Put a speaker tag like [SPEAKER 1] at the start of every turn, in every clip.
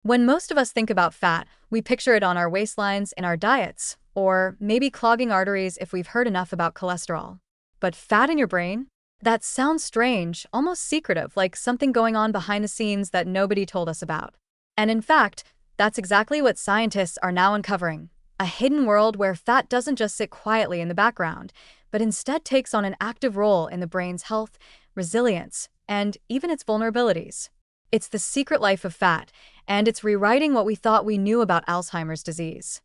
[SPEAKER 1] When most of us think about fat, we picture it on our waistlines in our diets, or maybe clogging arteries if we've heard enough about cholesterol. But fat in your brain? That sounds strange, almost secretive, like something going on behind the scenes that nobody told us about. And in fact, that's exactly what scientists are now uncovering. A hidden world where fat doesn't just sit quietly in the background, but instead takes on an active role in the brain's health, resilience, and even its vulnerabilities. It's the secret life of fat, and it's rewriting what we thought we knew about Alzheimer's disease.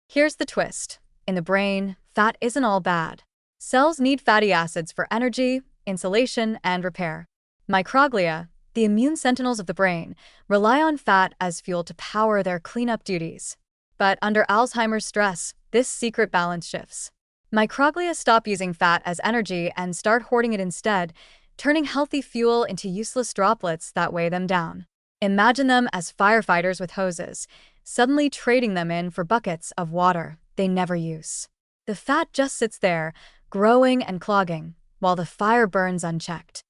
[SPEAKER 1] Here's the twist. In the brain, fat isn't all bad. Cells need fatty acids for energy, insulation, and repair. Microglia, the immune sentinels of the brain, rely on fat as fuel to power their cleanup duties. But under Alzheimer's stress, this secret balance shifts. Microglia stop using fat as energy and start hoarding it instead, turning healthy fuel into useless droplets that weigh them down. Imagine them as firefighters with hoses, suddenly trading them in for buckets of water they never use. The fat just sits there, growing and clogging, while the fire burns unchecked.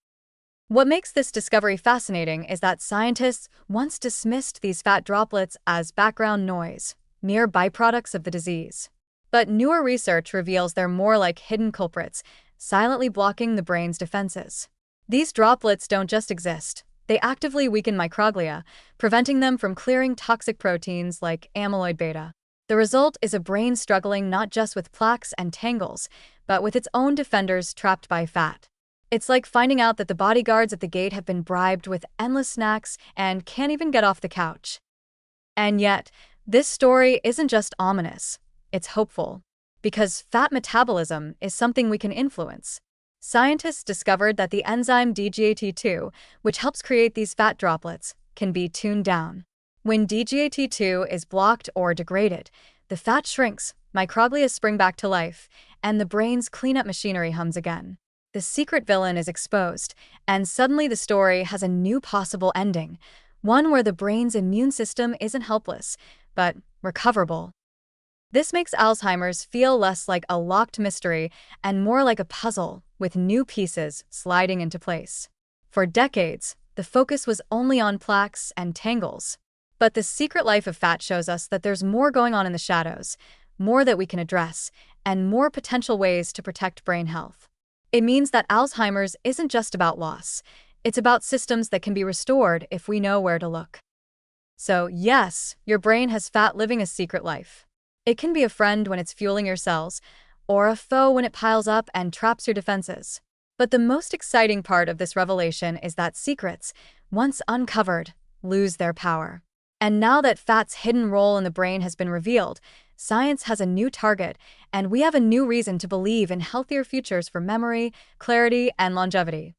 [SPEAKER 1] What makes this discovery fascinating is that scientists once dismissed these fat droplets as background noise, mere byproducts of the disease. But newer research reveals they're more like hidden culprits, silently blocking the brain's defenses. These droplets don't just exist. They actively weaken microglia, preventing them from clearing toxic proteins like amyloid beta. The result is a brain struggling not just with plaques and tangles, but with its own defenders trapped by fat. It's like finding out that the bodyguards at the gate have been bribed with endless snacks and can't even get off the couch. And yet, this story isn't just ominous, it's hopeful. Because fat metabolism is something we can influence. Scientists discovered that the enzyme DGAT2, which helps create these fat droplets, can be tuned down. When DGAT2 is blocked or degraded, the fat shrinks, microglia spring back to life, and the brain's cleanup machinery hums again. The secret villain is exposed, and suddenly the story has a new possible ending, one where the brain's immune system isn't helpless, but recoverable. This makes Alzheimer's feel less like a locked mystery and more like a puzzle, with new pieces sliding into place. For decades, the focus was only on plaques and tangles. But the secret life of fat shows us that there's more going on in the shadows, more that we can address, and more potential ways to protect brain health. It means that Alzheimer's isn't just about loss. It's about systems that can be restored if we know where to look. So yes, your brain has fat living a secret life. It can be a friend when it's fueling your cells, or a foe when it piles up and traps your defenses. But the most exciting part of this revelation is that secrets, once uncovered, lose their power. And now that fat's hidden role in the brain has been revealed, science has a new target, and we have a new reason to believe in healthier futures for memory, clarity, and longevity.